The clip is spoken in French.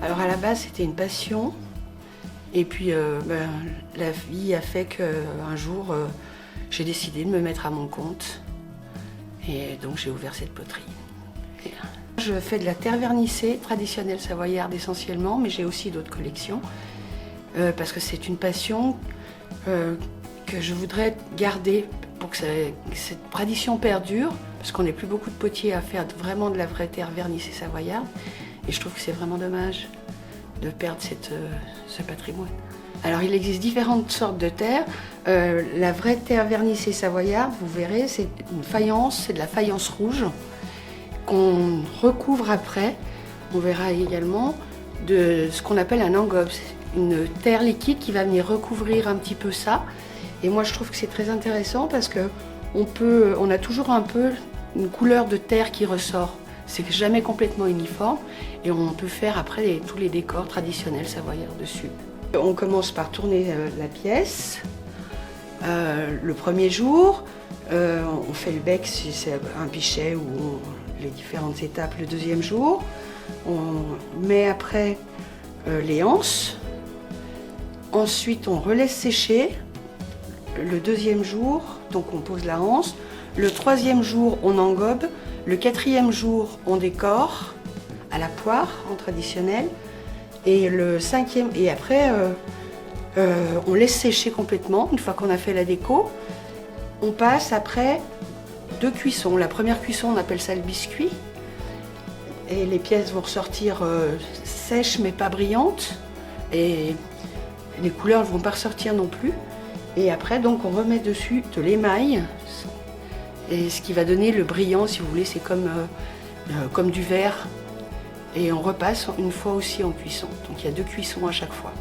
Alors à la base, c'était une passion. Et puis la vie a fait qu'un jour, j'ai décidé de me mettre à mon compte. Et donc j'ai ouvert cette poterie. Je fais de la terre vernissée traditionnelle savoyarde essentiellement, mais j'ai aussi d'autres collections. Parce que c'est une passion que je voudrais garder pour que cette tradition perdure. Parce qu'on n'est plus beaucoup de potiers à faire vraiment de la vraie terre vernissée savoyarde. Et je trouve que c'est vraiment dommage de perdre ce patrimoine. Alors il existe différentes sortes de terre. La vraie terre vernissée savoyarde, vous verrez, c'est une faïence, c'est de la faïence rouge qu'on recouvre après. On verra également de ce qu'on appelle un engobe, une terre liquide qui va venir recouvrir un petit peu ça. Et moi je trouve que c'est très intéressant parce que on a toujours un peu une couleur de terre qui ressort. C'est jamais complètement uniforme et on peut faire après tous les décors traditionnels savoyards dessus. On commence par tourner la pièce. Le premier jour, on fait le bec si c'est un pichet ou les différentes étapes le deuxième jour. On met après les anses. Ensuite, on relaisse sécher le deuxième jour, donc on pose la anse. Le troisième jour, on engobe. Le quatrième jour, on décore à la poire en traditionnel. Et le cinquième, et après, on laisse sécher complètement. Une fois qu'on a fait la déco, on passe après 2 cuissons. La première cuisson, on appelle ça le biscuit. Et les pièces vont ressortir sèches mais pas brillantes. Et les couleurs ne vont pas ressortir non plus. Et après, donc, on remet dessus de l'émail. Et ce qui va donner le brillant, si vous voulez, c'est comme du verre. Et on repasse une fois aussi en cuisson. Donc il y a 2 cuissons à chaque fois.